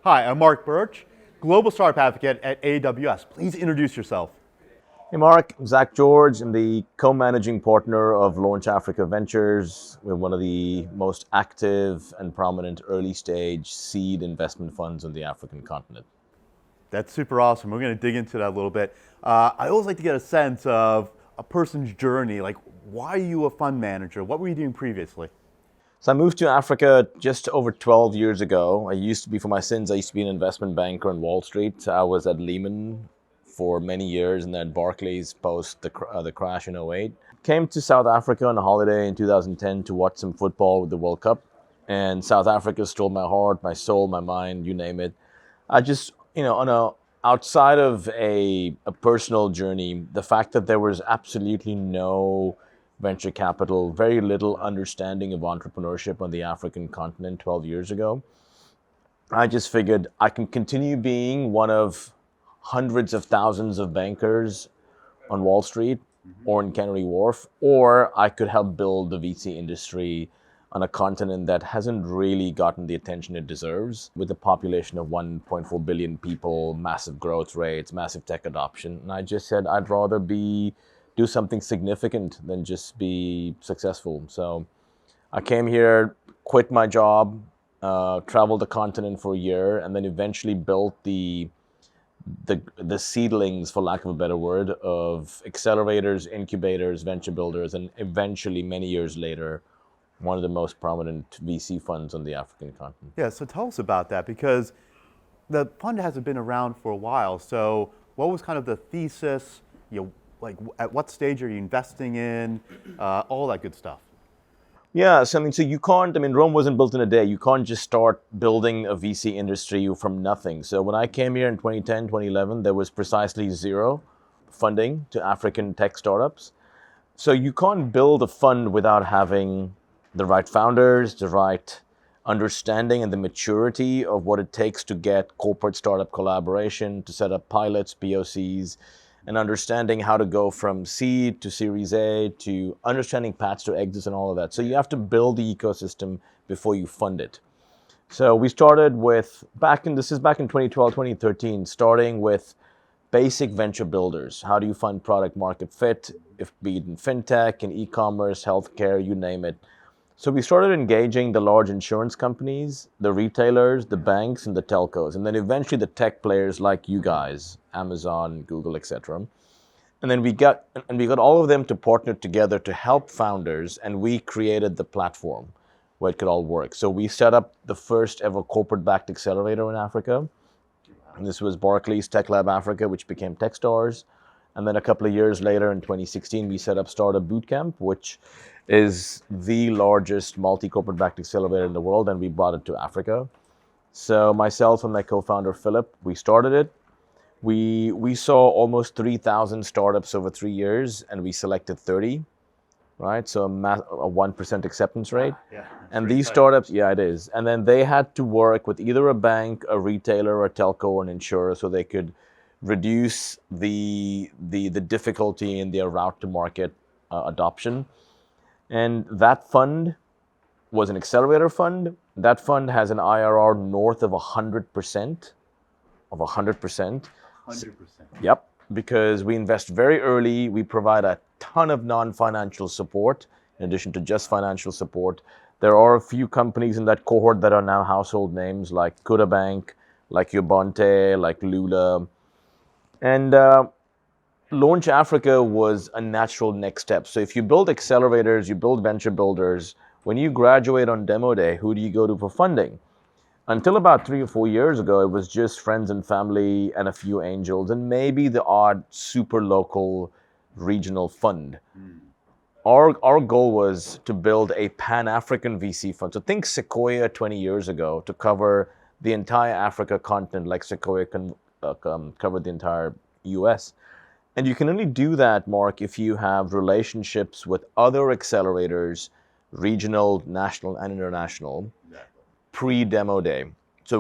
Hi, I'm Mark Birch, Global Startup Advocate at AWS. Please introduce yourself. Hey Mark, Zach George. I'm the co-managing partner of Launch Africa Ventures. We're one of the most active and prominent early stage seed investment funds on the African continent. That's super awesome. We're going to dig into that a little bit. I always like to get a sense of a person's journey. Like, why are you a fund manager? What were you doing previously? So I moved to Africa just over 12 years ago. I used to be, for my sins, I used to be an investment banker on Wall Street. I was at Lehman for many years and then Barclays post the crash in '08. Came to South Africa on a holiday in 2010 to watch some football with the World Cup. And South Africa stole my heart, my soul, my mind, you name it. I just, on a outside of a personal journey, the fact that there was absolutely no venture capital, very little understanding of entrepreneurship on the African continent 12 years ago, I just figured I can continue being one of hundreds of thousands of bankers on Wall Street or in Canary Wharf, or I could help build the VC industry on a continent that hasn't really gotten the attention it deserves, with a population of 1.4 billion people, massive growth rates, massive tech adoption. And I just said I'd rather do something significant than just be successful. So I came here, quit my job, traveled the continent for a year, and then eventually built the seedlings, for lack of a better word, of accelerators, incubators, venture builders, and eventually, many years later, one of the most prominent VC funds on the African continent. Yeah, so tell us about that because the fund hasn't been around for a while. So, what was kind of the thesis? Like at what stage are you investing in? All that good stuff. Yeah, so you can't, Rome wasn't built in a day. You can't just start building a VC industry from nothing. So when I came here in 2010, 2011, there was precisely zero funding to African tech startups. So you can't build a fund without having the right founders, the right understanding and the maturity of what it takes to get corporate startup collaboration, to set up pilots, POCs, and understanding how to go from seed to Series A, to understanding paths to exits and all of that. So you have to build the ecosystem before you fund it. So we started with, this is back in 2012, 2013, starting with basic venture builders. How do you find product market fit, if be it in fintech, in e-commerce, healthcare, you name it. So we started engaging the large insurance companies, the retailers, the banks, and the telcos, and then eventually the tech players like you guys, Amazon, Google, etc. And then we got all of them to partner together to help founders, and we created the platform where it could all work. So we set up the first ever corporate-backed accelerator in Africa. And this was Barclays Tech Lab Africa, which became Techstars. And then a couple of years later, in 2016, we set up Startup Bootcamp, which is the largest multi-corporate backed accelerator in the world, and we brought it to Africa. So myself and my co-founder, Philip, we started it. We saw almost 3,000 startups over 3 years, and we selected 30, right? So a 1% acceptance rate. Yeah, and these startups, yeah, it is. And then they had to work with either a bank, a retailer, a telco, or an insurer, so they could reduce the difficulty in their route to market adoption. And that fund was an accelerator fund. That fund has an IRR north of 100%. Of 100%. 100%. Yep, because we invest very early. We provide a ton of non-financial support in addition to just financial support. There are a few companies in that cohort that are now household names like Kuda Bank, like Ubonte, like Lula. And Launch Africa was a natural next step. So if you build accelerators, you build venture builders, when you graduate on demo day, who do you go to for funding? Until about 3 or 4 years ago, it was just friends and family and a few angels and maybe the odd super local regional fund. Our goal was to build a Pan-African VC fund. So think Sequoia 20 years ago to cover the entire Africa continent like Sequoia covered the entire US. And you can only do that, Mark, if you have relationships with other accelerators, regional, national, and international, pre-demo day. So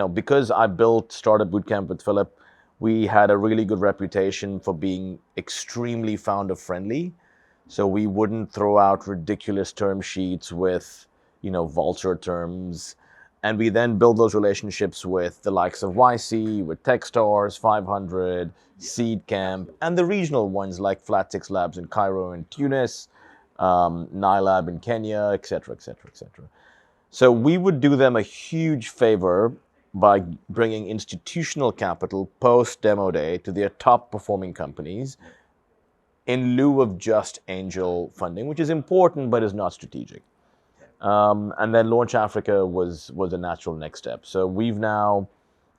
because I built Startup Bootcamp with Philip, we had a really good reputation for being extremely founder-friendly. So we wouldn't throw out ridiculous term sheets with, vulture terms. And we then build those relationships with the likes of YC, with Techstars, 500, Seed Camp, and the regional ones like Flat Six Labs in Cairo and Tunis, Nilab in Kenya, et cetera, et cetera, et cetera. So we would do them a huge favor by bringing institutional capital post-demo day to their top-performing companies in lieu of just angel funding, which is important but is not strategic. And then Launch Africa was a natural next step. So we've now,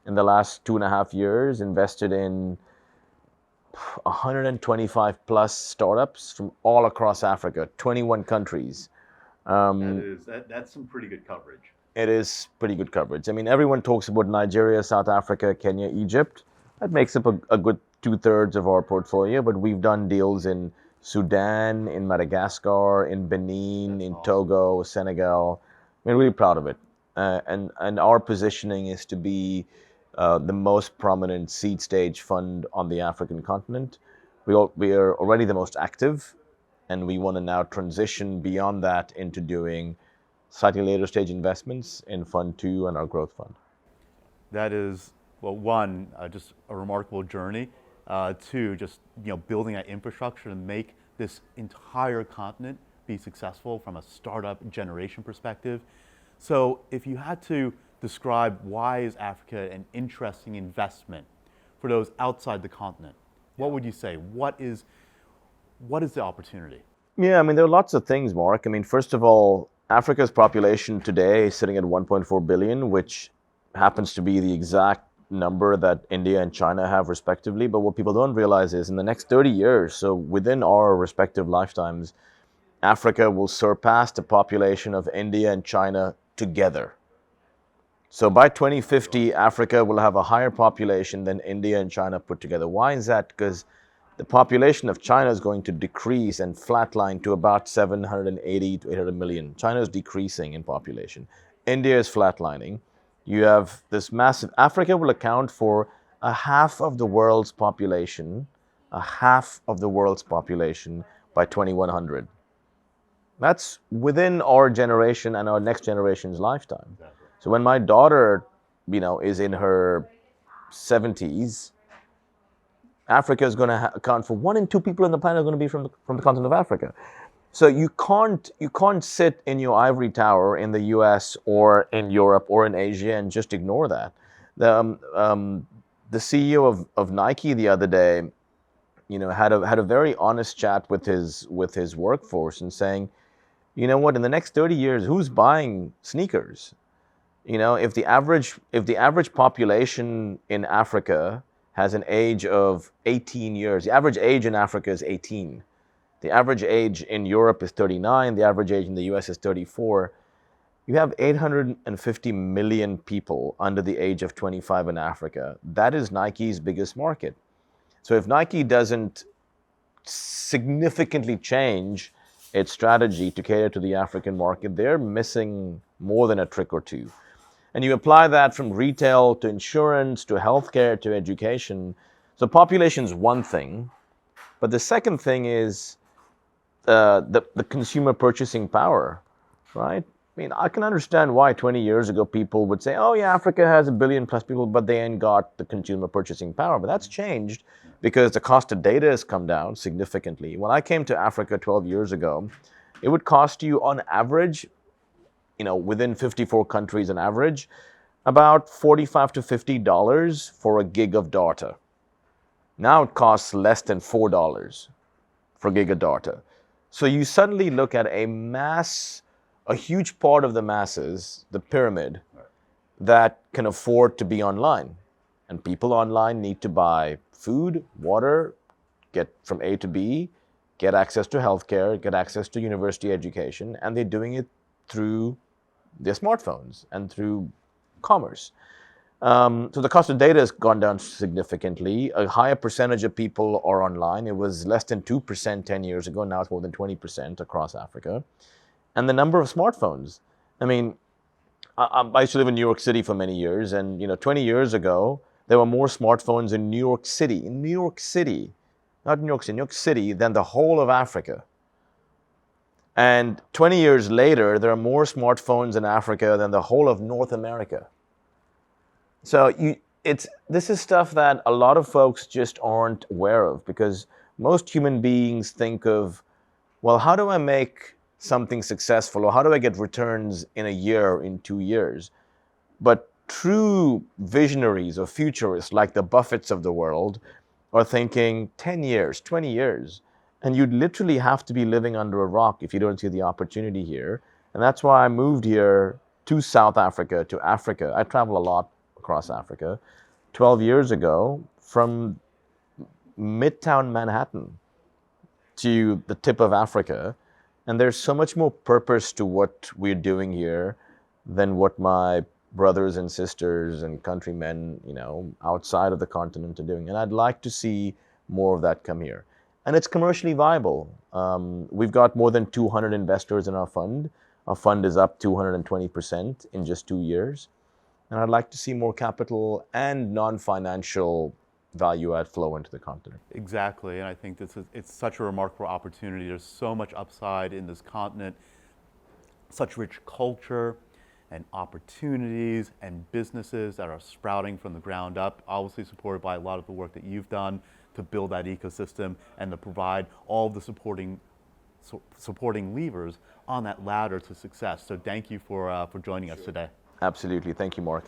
in the last 2.5 years, invested in 125 plus startups from all across Africa, 21 countries. That's some pretty good coverage. It is pretty good coverage. I mean, everyone talks about Nigeria, South Africa, Kenya, Egypt. That makes up a good 2/3 of our portfolio, but we've done deals in Sudan, in Madagascar, in Benin, in Togo, Senegal. We're really proud of it. And our positioning is to be the most prominent seed stage fund on the African continent. We are already the most active, and we want to now transition beyond that into doing slightly later stage investments in Fund 2 and our growth fund. That is, well, one, just a remarkable journey. Two, just building that infrastructure to make this entire continent be successful from a startup generation perspective. So if you had to describe why is Africa an interesting investment for those outside the continent, what would you say? What is the opportunity? Yeah, I mean, there are lots of things, Mark. I mean, first of all, Africa's population today is sitting at 1.4 billion, which happens to be the exact number that India and China have respectively. But what people don't realize is in the next 30 years, so within our respective lifetimes, Africa will surpass the population of India and China together. So by 2050, Africa will have a higher population than India and China put together. Why is that? Because the population of China is going to decrease and flatline to about 780 to 800 million. China is decreasing in population. India is flatlining. You have this massive, Africa will account for a half of the world's population by 2100. That's within our generation and our next generation's lifetime. Exactly. So when my daughter, is in her 70s, Africa is going to account for 1 in 2 people on the planet are going to be from the continent of Africa. So you can't sit in your ivory tower in the U.S. or in Europe or in Asia and just ignore that. The CEO of Nike the other day, had a very honest chat with his workforce and saying, you know what, in the next 30 years, who's buying sneakers? If the average population in Africa has an age of 18 years, the average age in Africa is 18. The average age in Europe is 39. The average age in the US is 34. You have 850 million people under the age of 25 in Africa. That is Nike's biggest market. So if Nike doesn't significantly change its strategy to cater to the African market, they're missing more than a trick or two. And you apply that from retail to insurance to healthcare to education. So population is one thing, but the second thing is the consumer purchasing power, right? I mean, I can understand why 20 years ago people would say, oh yeah, Africa has 1 billion plus people, but they ain't got the consumer purchasing power. But that's changed because the cost of data has come down significantly. When I came to Africa 12 years ago, it would cost you on average, within 54 countries on average, about $45 to $50 for a gig of data. Now it costs less than $4 for a gig of data. So you suddenly look at a huge part of the masses, the pyramid, that can afford to be online. And people online need to buy food, water, get from A to B, get access to healthcare, get access to university education, and they're doing it through their smartphones and through commerce. So the cost of data has gone down significantly. A higher percentage of people are online. It was less than 2% 10 years ago. Now it's more than 20% across Africa. And the number of smartphones. I mean, I used to live in New York City for many years, and 20 years ago, there were more smartphones in New York City, not New York City, New York City, than the whole of Africa. And 20 years later, there are more smartphones in Africa than the whole of North America. So this is stuff that a lot of folks just aren't aware of, because most human beings think of, well, how do I make something successful, or how do I get returns in a year, in 2 years? But true visionaries or futurists like the Buffetts of the world are thinking 10 years, 20 years. And you'd literally have to be living under a rock if you don't see the opportunity here. And that's why I moved here to South Africa, to Africa. I travel a lot across Africa. 12 years ago, from Midtown Manhattan to the tip of Africa. And there's so much more purpose to what we're doing here than what my brothers and sisters and countrymen, outside of the continent are doing. And I'd like to see more of that come here. And it's commercially viable. We've got more than 200 investors in our fund. Our fund is up 220% in just 2 years. And I'd like to see more capital and non-financial value add flow into the continent. Exactly, and I think it's such a remarkable opportunity. There's so much upside in this continent, such rich culture and opportunities and businesses that are sprouting from the ground up, obviously supported by a lot of the work that you've done to build that ecosystem and to provide all the supporting levers on that ladder to success. So thank you for joining us today. Absolutely. Thank you, Mark.